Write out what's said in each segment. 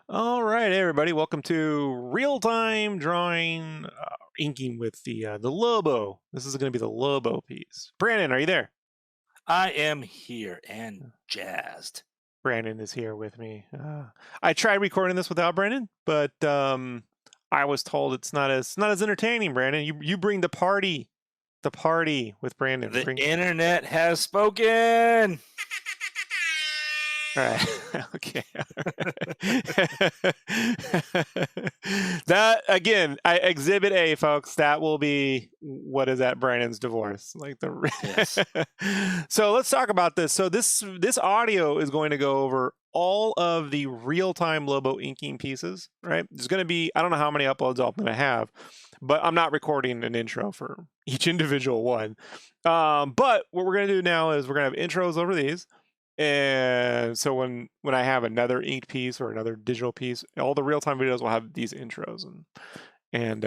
All right, everybody, welcome to real-time drawing, inking with the Lobo. This is going to be the Lobo piece. Brandon, are you there? I am here and jazzed. Brandon is here with me. I tried recording this without Brandon, but I was told it's not as entertaining. Brandon, you bring the party with Brandon. The internet has spoken. All right. Okay. That again, exhibit A, folks. That will be what is that? Brandon's divorce, like the. Yes. So let's talk about this. So this audio is going to go over all of the real-time Lobo inking pieces. Right? There's going to be, I don't know how many uploads I'm going to have, but I'm not recording an intro for each individual one. But what we're going to do now is we're going to have intros over these. And so when I have another inked piece or another digital piece, all the real-time videos will have these intros, and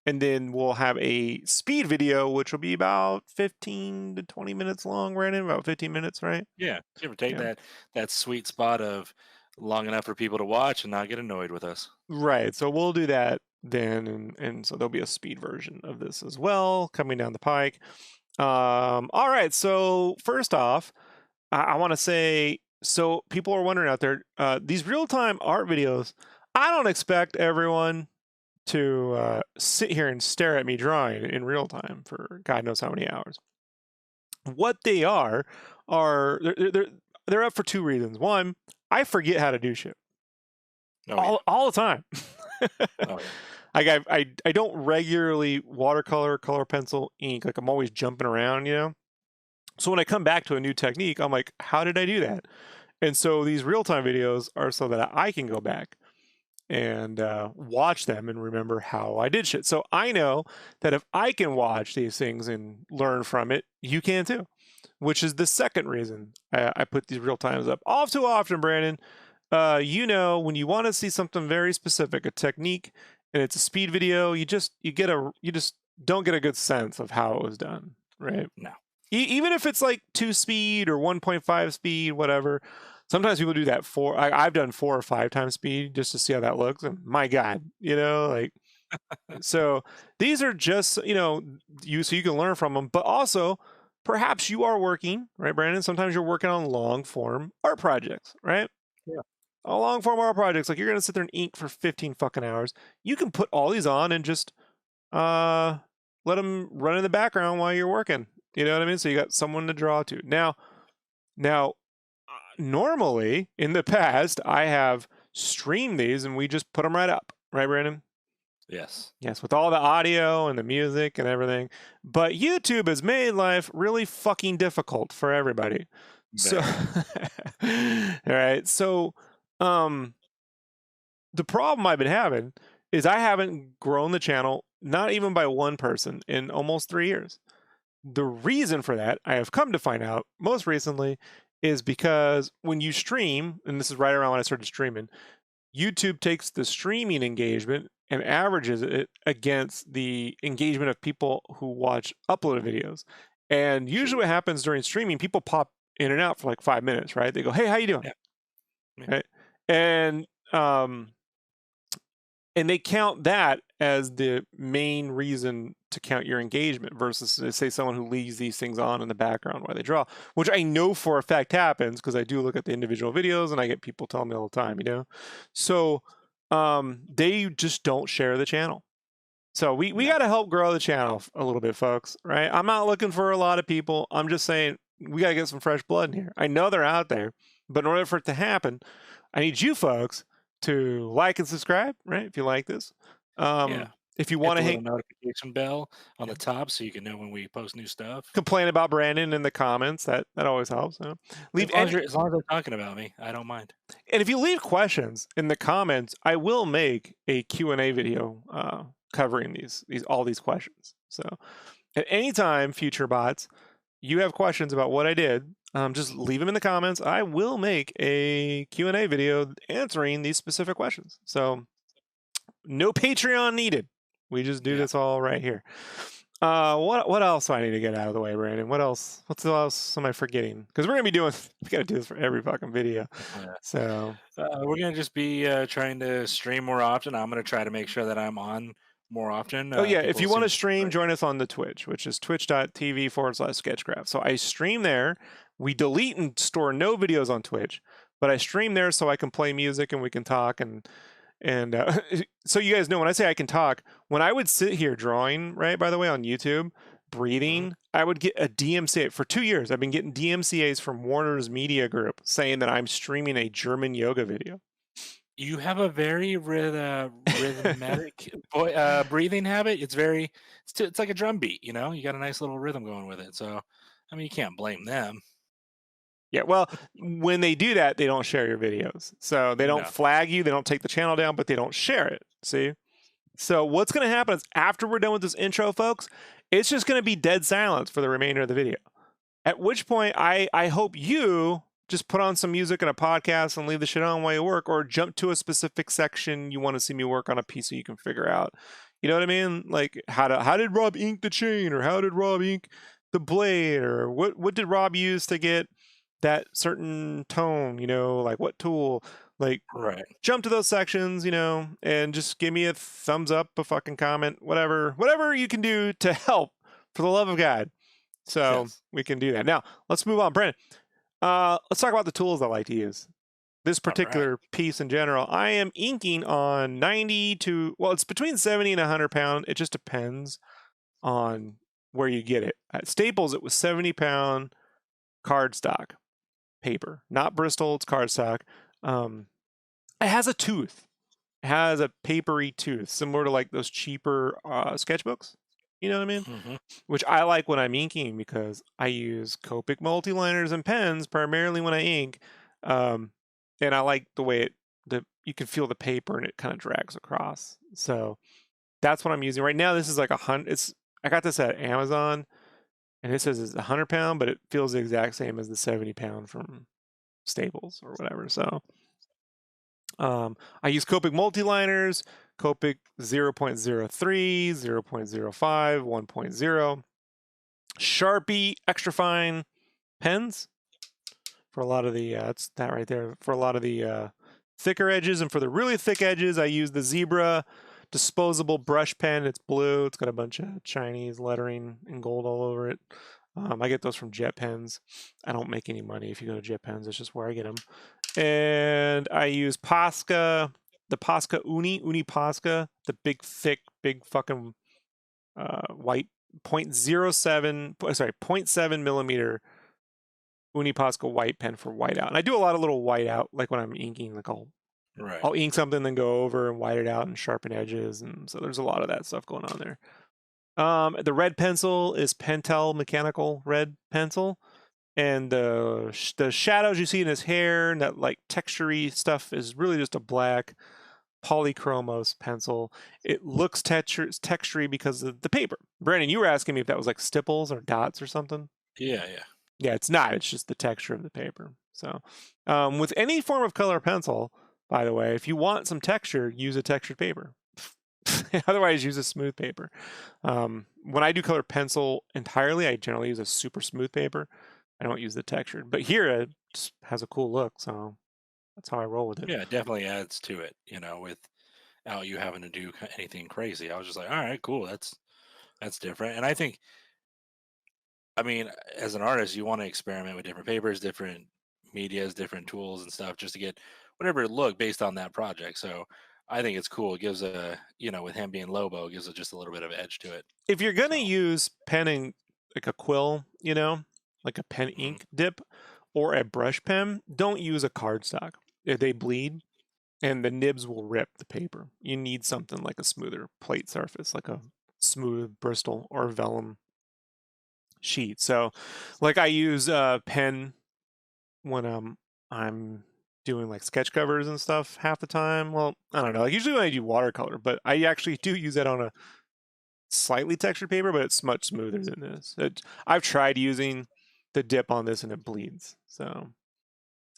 then we'll have a speed video, which will be about 15 to 20 minutes long, Brandon, about 15 minutes, right? Yeah, give or take that sweet spot of long enough for people to watch and not get annoyed with us. Right. So we'll do that then, and so there'll be a speed version of this as well coming down the pike. All right. So first off, I want to say, so people are wondering out there, these real-time art videos, I don't expect everyone to sit here and stare at me drawing in real time for God knows how many hours. What they are they're up for two reasons. One, I forget how to do shit all the time. Oh, yeah. Like I don't regularly watercolor, color pencil, ink. Like I'm always jumping around, you know. So when I come back to a new technique, I'm like, how did I do that? And so these real-time videos are so that I can go back and watch them and remember how I did shit. So I know that if I can watch these things and learn from it, you can too, which is the second reason I put these real times up. All too often, Brandon, you know, when you want to see something very specific, a technique, and it's a speed video, you just don't get a good sense of how it was done, right? No. Even if it's like 2 speed or 1.5 speed, whatever. Sometimes people do that I've done 4 or 5 times speed just to see how that looks. And my God, you know, like, so these are just, you know, so you can learn from them, but also perhaps you are working, right, Brandon? Sometimes you're working on long form art projects, right? Yeah. Long form art projects, like you're going to sit there and ink for 15 fucking hours. You can put all these on and just let them run in the background while you're working. You know what I mean? So you got someone to draw to. Now, normally in the past, I have streamed these and we just put them right up, right, Brandon? Yes. Yes, with all the audio and the music and everything. But YouTube has made life really fucking difficult for everybody. So, all right. So, the problem I've been having is I haven't grown the channel, not even by one person, in almost 3 years. The reason for that, I have come to find out most recently, is because when you stream, and this is right around when I started streaming, YouTube takes the streaming engagement and averages it against the engagement of people who watch uploaded videos. And usually what happens during streaming, people pop in and out for like 5 minutes, right? They go, hey, how you doing? Yeah. Right? And they count that as the main reason to count your engagement versus, say, someone who leaves these things on in the background while they draw, which I know for a fact happens because I do look at the individual videos and I get people telling me all the time, you know? So they just don't share the channel. So we got to help grow the channel a little bit, folks, right? I'm not looking for a lot of people. I'm just saying we got to get some fresh blood in here. I know they're out there, but in order for it to happen, I need you folks to like and subscribe, right? If you like this, if you want to hang notification bell on the top so you can know when we post new stuff. Complain about Brandon in the comments. That always helps. Leave any As long as they're talking about me, I don't mind. And if you leave questions in the comments, I will make a Q&A video covering all these questions. So at any time, future bots, you have questions about what I did, just leave them in the comments. I will make a Q&A video answering these specific questions. So no Patreon needed. We just do this all right here. What else do I need to get out of the way, Brandon? What else am I forgetting? Because we gotta do this for every fucking video. Yeah. So we're gonna just be trying to stream more often. I'm gonna try to make sure that I'm on more often. oh yeah, if you want to stream, right. join us on the Twitch, which is twitch.tv/sketchcraft. So I stream there. We delete and store no videos on Twitch, but I stream there so I can play music and we can talk and so you guys know when I say I can talk, when I would sit here drawing, right, by the way, on YouTube, breathing, I would get a DMCA. For 2 years, I've been getting DMCAs from Warner's Media Group saying that I'm streaming a German yoga video. You have a very rhythmic breathing habit. It's like a drum beat, you know? You got a nice little rhythm going with it. So, I mean, you can't blame them. Yeah, well, when they do that, they don't share your videos. So they don't flag you, they don't take the channel down, but they don't share it. See? So what's going to happen is after we're done with this intro, folks, it's just going to be dead silence for the remainder of the video. At which point, I hope you just put on some music and a podcast and leave the shit on while you work, or jump to a specific section you want to see me work on a piece so you can figure out. You know what I mean? Like, how did Rob ink the chain, or how did Rob ink the blade, or what did Rob use to get that certain tone, you know, like what tool, like jump to those sections, you know, and just give me a thumbs up, a fucking comment, whatever you can do to help, for the love of God. So we can do that. Now let's move on. Brandon, let's talk about the tools I like to use. This particular piece in general, I am inking on 90 to, well, it's between 70 and 100 pound. It just depends on where you get it. At Staples, it was 70-pound cardstock paper, not Bristol, it's cardstock. It has a tooth. It has a papery tooth, similar to like those cheaper sketchbooks. You know what I mean? Which I like when I'm inking because I use Copic multi-liners and pens primarily when I ink. And I like the way you can feel the paper and it kind of drags across. So that's what I'm using right now. This is like I got this at Amazon. And it says it's 100-pound, but it feels the exact same as the 70-pound from Staples or whatever. So I use Copic multi-liners, Copic 0.03, 0.05, 1.0, Sharpie extra fine pens for a lot of the, that's that right there, for a lot of the thicker edges. And for the really thick edges, I use the Zebra disposable brush pen. It's blue. It's got a bunch of Chinese lettering in gold all over it. I get those from Jet Pens. I don't make any money if you go to Jet Pens. It's just where I get them. And I use Posca, the Posca Uni Posca, the big, thick, big fucking white 0.7 millimeter Uni Posca white pen for whiteout. And I do a lot of little whiteout, like when I'm inking, like I'll ink something, then go over and white it out and sharpen edges. And so there's a lot of that stuff going on there. The red pencil is Pentel mechanical red pencil. And the shadows you see in his hair and that like textury stuff is really just a black Polychromos pencil. It looks textury because of the paper. Brandon, you were asking me if that was like stipples or dots or something. Yeah. Yeah, it's not. It's just the texture of the paper. So with any form of color pencil, by the way, if you want some texture, use a textured paper. Otherwise, use a smooth paper. When I do color pencil entirely, I generally use a super smooth paper. I don't use the textured. But here, it just has a cool look, so that's how I roll with it. Yeah, it definitely adds to it, you know, without you having to do anything crazy. I was just like, all right, cool. That's different. And I think, I mean, as an artist, you want to experiment with different papers, different medias, different tools and stuff just to get whatever look based on that project. So I think it's cool. It gives with him being Lobo, it gives it just a little bit of edge to it. If you're going to use pen and like a quill, like a pen ink dip or a brush pen, don't use a cardstock. They bleed and the nibs will rip the paper. You need something like a smoother plate surface, like a smooth Bristol or vellum sheet. So, like I use pen when I'm doing like sketch covers and stuff half the time. Well, I don't know. Like usually when I do watercolor, but I actually do use that on a slightly textured paper, but it's much smoother than this. I've tried using the dip on this and it bleeds, so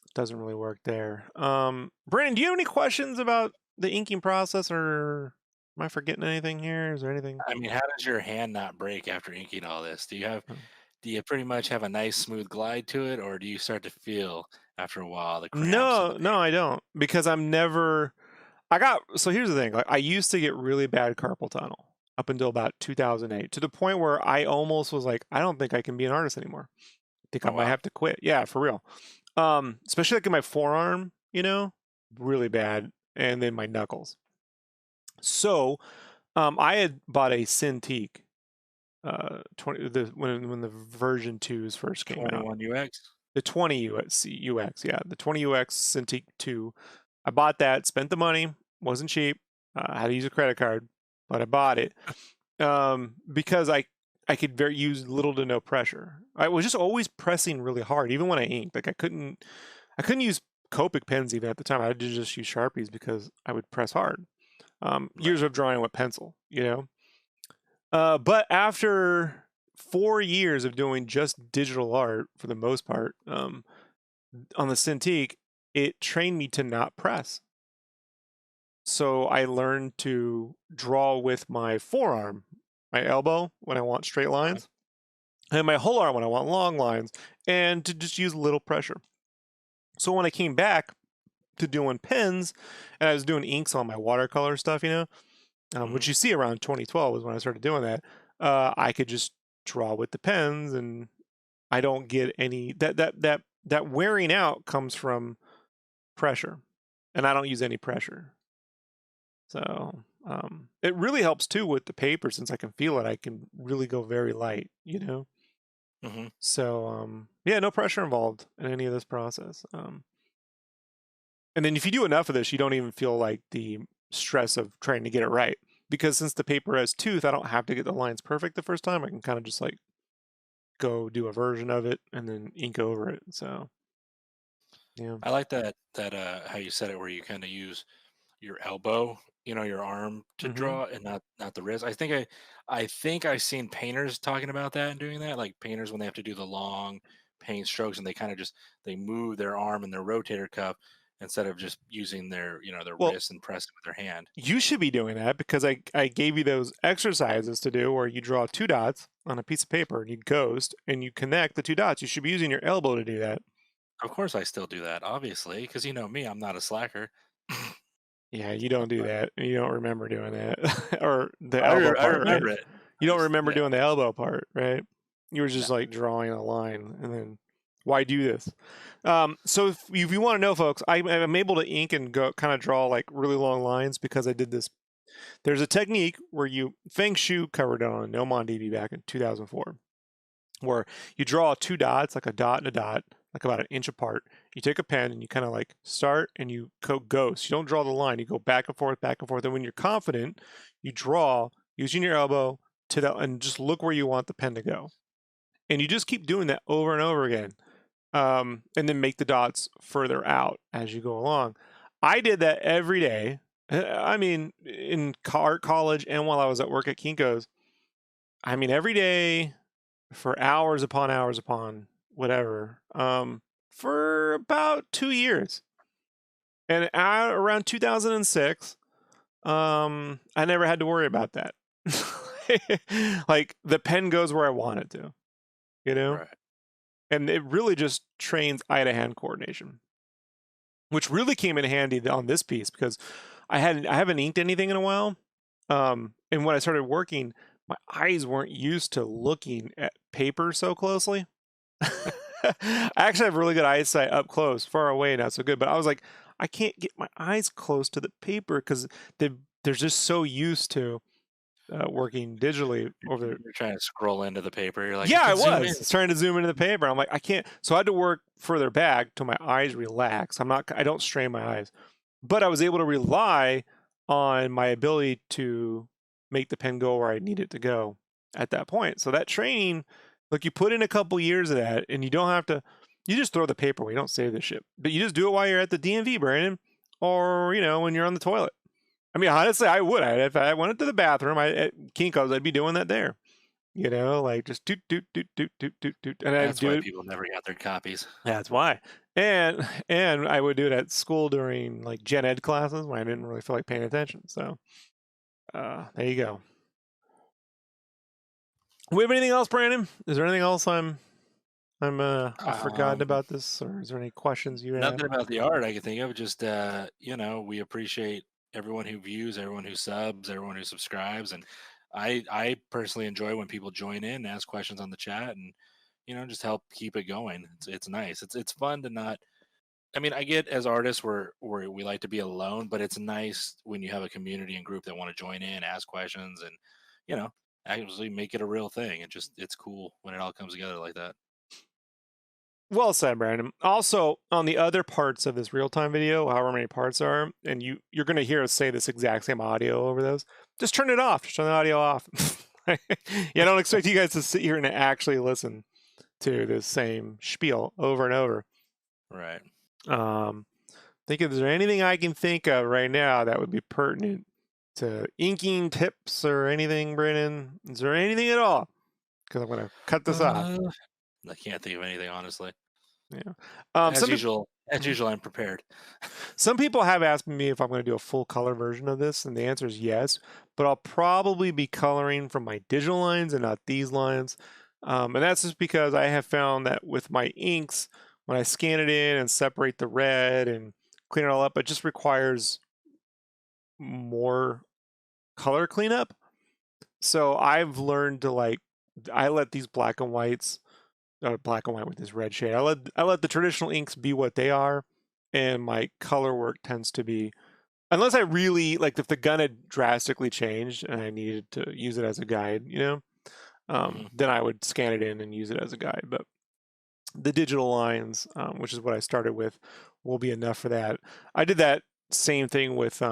it doesn't really work there. Brandon, do you have any questions about the inking process, or am I forgetting anything here? Is there anything? I mean, how does your hand not break after inking all this? Do you pretty much have a nice smooth glide to it, or do you start to feel after a while the cramps in the No, paper? no, I don't, because I'm never. So here's the thing. Like I used to get really bad carpal tunnel up until about 2008, to the point where I almost was like, I don't think I can be an artist anymore. I think I Oh might wow. have to quit. Yeah, for real. Especially like in my forearm, really bad, and then my knuckles. So, I had bought a Cintiq, 20 when the version 2s first came out. 21 UX? The 20 UX, yeah, the 20 UX Cintiq 2. I bought that, spent the money, wasn't cheap. I had to use a credit card, but I bought it because I could use little to no pressure. I was just always pressing really hard, even when I inked. Like I couldn't use Copic pens even at the time. I had to just use Sharpies because I would press hard. Right. Years of drawing with pencil, But after 4 years of doing just digital art for the most part, on the Cintiq, it trained me to not press. So I learned to draw with my forearm, my elbow when I want straight Okay. lines, and my whole arm when I want long lines, and to just use little pressure. So when I came back to doing pens, and I was doing inks on my watercolor stuff, Mhm. which you see around 2012 was when I started doing that. I could just draw with the pens, and I don't get any that wearing out comes from pressure, and I don't use any pressure. So it really helps too with the paper, since I can feel it. I can really go very light. Mhm. So yeah, no pressure involved in any of this process. And then if you do enough of this, you don't even feel like the stress of trying to get it right, because since the paper has tooth, I don't have to get the lines perfect the first time. I can kind of just like go do a version of it and then ink over it. So yeah. I like that how you said it, where you kind of use your elbow, your arm to Mm-hmm. draw, and not the wrist. I think I've seen painters talking about that and doing that. Like painters, when they have to do the long paint strokes, and they kind of just they move their arm and their rotator cuff instead of just using their Well, wrist and pressing with their hand. you should be doing that, because I gave you those exercises to do where you draw two dots on a piece of paper and you ghost and you connect the two dots. You should be using your elbow to do that. Of course, I still do that, obviously, because you know me, I'm not a slacker. Yeah, you don't do But that. You don't remember doing that, or the elbow I part, right? remember it. You I don't just remember yeah doing the elbow part, right? You were no. just like drawing a line, and then why do this? So if you want to know, folks, I'm able to ink and go kind of draw like really long lines because I did this. There's a technique where Feng Shu covered it on No DB back in 2004, where you draw two dots, like a dot and a dot, like about an inch apart. You take a pen and you kind of like start and you go ghost. You don't draw the line. You go back and forth, back and forth. And when you're confident, you draw using your elbow to that, and just look where you want the pen to go. And you just keep doing that over and over again. And then make the dots further out as you go along. I did that every day. I mean, in art college and while I was at work at Kinko's. I mean, every day for hours upon whatever, for about 2 years. And around 2006, I never had to worry about that. Like the pen goes where I want it to, you know? Right. And it really just trains eye to hand coordination, which really came in handy on this piece because I haven't inked anything in a while. And when I started working, my eyes weren't used to looking at paper so closely. I actually have really good eyesight up close, far away not so good. But I was like, I can't get my eyes close to the paper because they're just so used to working digitally over there. You're trying to scroll into the paper. You're like, I Yeah, I can zoom in. was trying to zoom into the paper. I'm like, I can't. So I had to work further back till my eyes relax. I don't strain my eyes, but I was able to rely on my ability to make the pen go where I need it to go at that point. So that training, like, you put in a couple years of that, and you don't have to. You just throw the paper away. You don't save this shit, but you just do it while you're at the DMV, Brandon, or when you're on the toilet. I mean, honestly, I would. If I went to the bathroom at Kinko's, I'd be doing that there. Like just doot doot doot doot doot doot doot, and I'd That's do why it. people never got their copies. That's why. And I would do it at school during like gen ed classes when I didn't really feel like paying attention. So there you go. We have anything else, Brandon? Is there anything else I've forgotten about this, or is there any questions you have? Nothing about the art I can think of. Just we appreciate everyone who views, everyone who subs, everyone who subscribes, and I personally enjoy when people join in, ask questions on the chat, and just help keep it going. It's nice. It's fun to not. I mean, I get as artists we like to be alone, but it's nice when you have a community and group that want to join in, ask questions, and actually make it a real thing. It's cool when it all comes together like that. Well said, Brandon. Also, on the other parts of this real-time video, however many parts are, and you're going to hear us say this exact same audio over those, just turn it off. Just turn the audio off. I don't expect you guys to sit here and actually listen to the same spiel over and over. Right. Think if there's anything I can think of right now that would be pertinent to inking tips or anything, Brandon. Is there anything at all? Because I'm going to cut this off. I can't think of anything, honestly. Yeah. As usual, I'm prepared. Some people have asked me if I'm going to do a full color version of this, and the answer is yes. But I'll probably be coloring from my digital lines and not these lines. And that's just because I have found that with my inks, when I scan it in and separate the red and clean it all up, it just requires more color cleanup. So I've learned to I let these black and whites, black and white with this red shade. I let the traditional inks be what they are, and my color work tends to be, unless I really if the gun had drastically changed and I needed to use it as a guide, then I would scan it in and use it as a guide. But the digital lines, which is what I started with, will be enough for that. I did that same thing with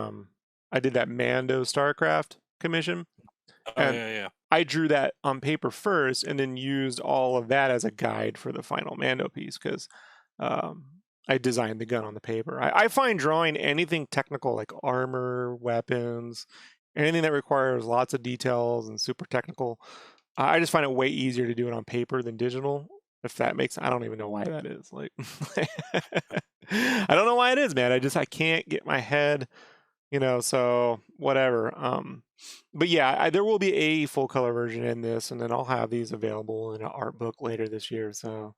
I did that Mando StarCraft commission. Oh, yeah. I drew that on paper first and then used all of that as a guide for the final Mando piece because I designed the gun on the paper. I find drawing anything technical like armor, weapons, anything that requires lots of details and super technical, I just find it way easier to do it on paper than digital. If that makes, I don't even know why that is. I don't know why it is, man. I can't get my head, so whatever. But yeah, there will be a full color version in this, and then I'll have these available in an art book later this year, or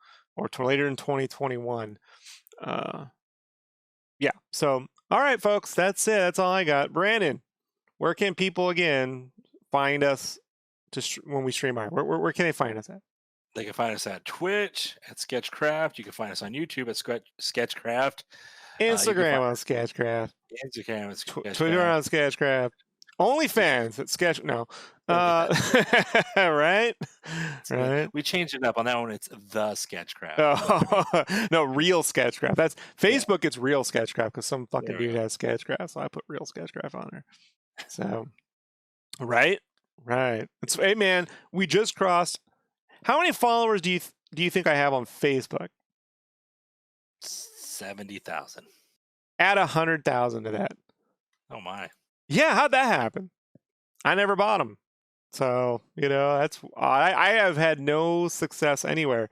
later in 2021. Yeah. So, all right, folks, that's it. That's all I got. Brandon, where can people again find us when we stream art? Where can they find us at? They can find us at Twitch at Sketchcraft. You can find us on YouTube at Sketchcraft. Instagram on Sketchcraft. Instagram at Sketchcraft. Twitter on Sketchcraft. OnlyFans at Sketch. No. Right? Right. We changed it up on that one. It's the Sketchcraft. Oh, no, real Sketchcraft. That's Facebook. It's real Sketchcraft because some fucking dude has Sketchcraft, so I put real Sketchcraft on there. So, right. Hey man, we just crossed. How many followers do you think I have on Facebook? 70,000. Add 100,000 to that. Oh my. Yeah, how'd that happen? I never bought them. So, that's I have had no success anywhere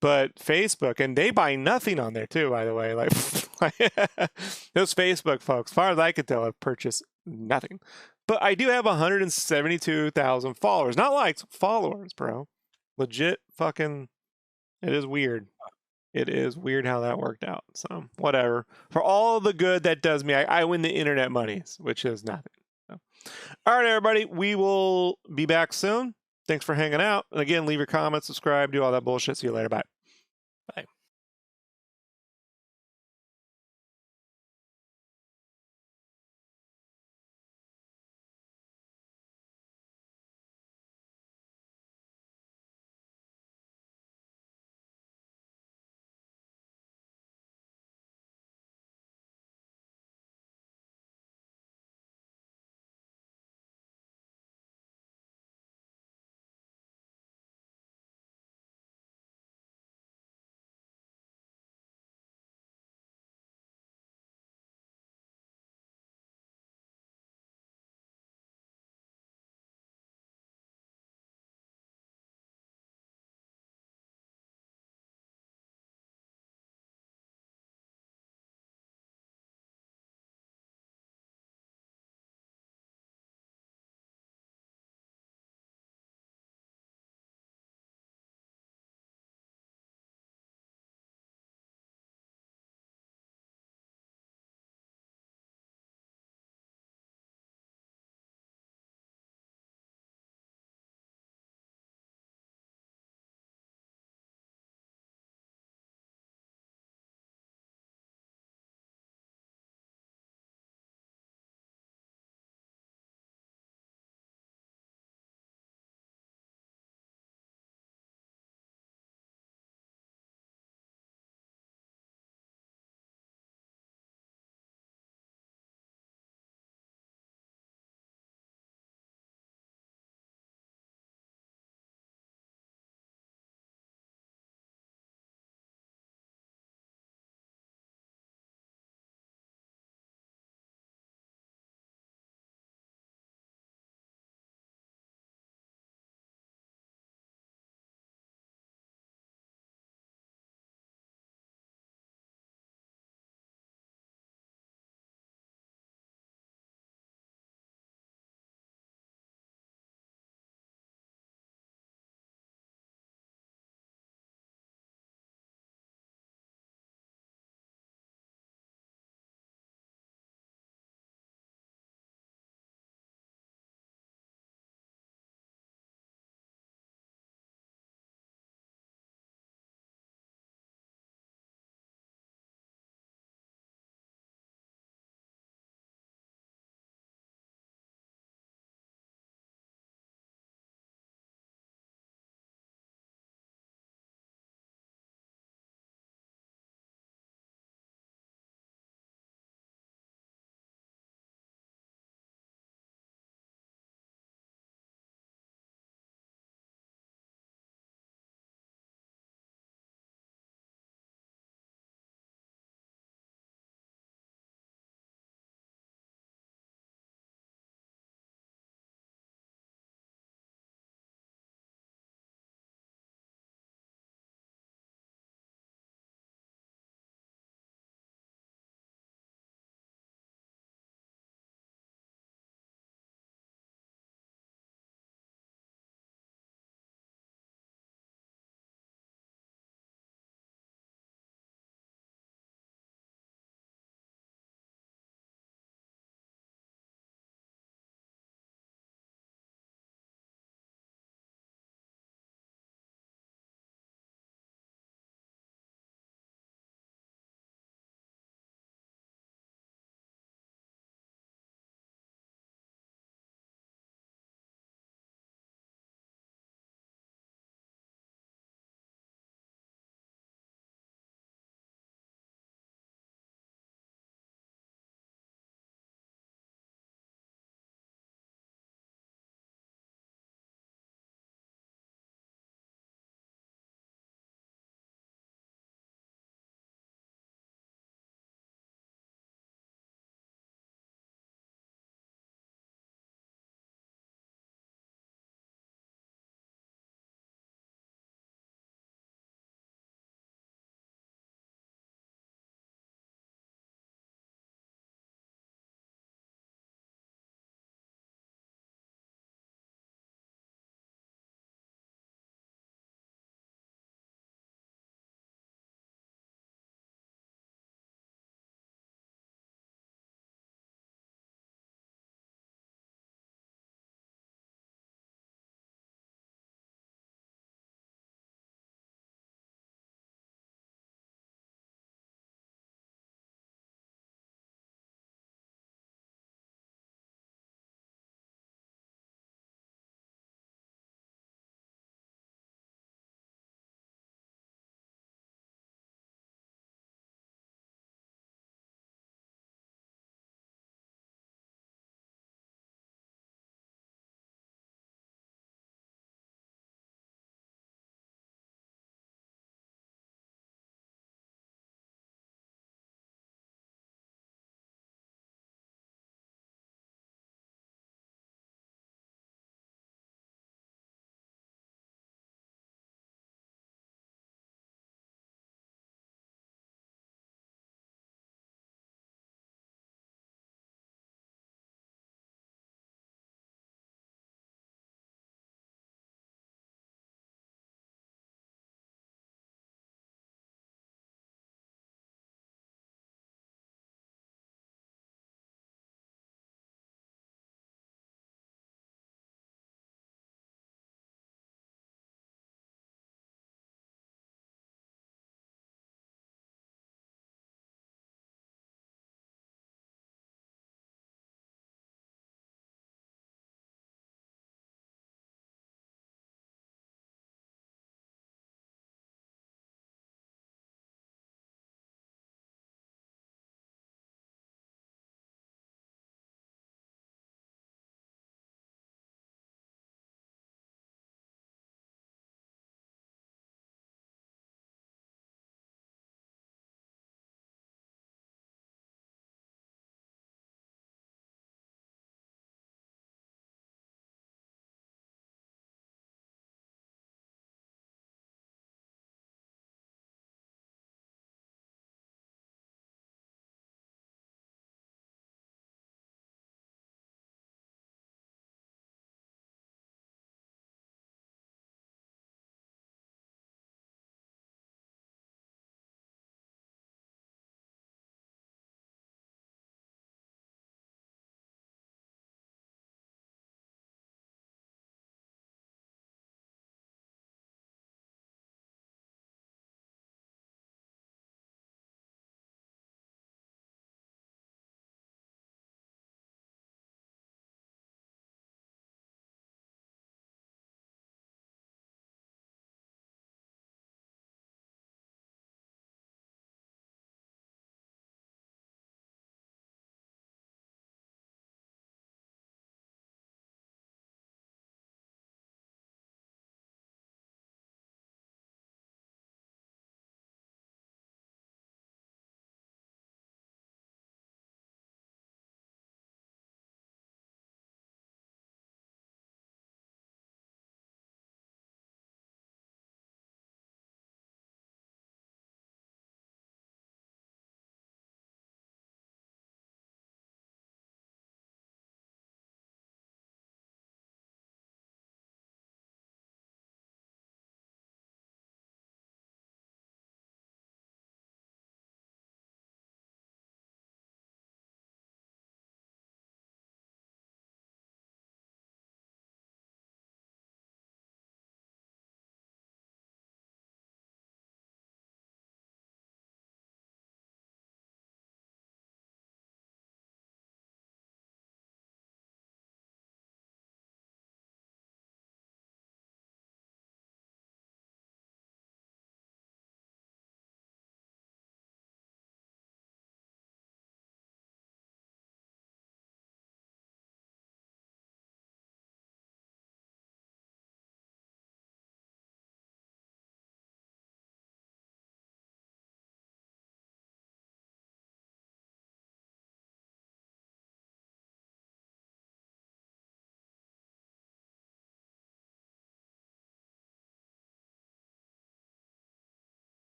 but Facebook, and they buy nothing on there too, by the way. Those Facebook folks, as far as I could tell, have purchased nothing. But I do have 172,000 followers. Not likes, followers, bro. Legit fucking, it is weird. It is weird how that worked out. So, whatever. For all the good that does me, I win the internet monies, which is nothing. So. All right, everybody. We will be back soon. Thanks for hanging out. And again, leave your comments, subscribe, do all that bullshit. See you later. Bye. Bye.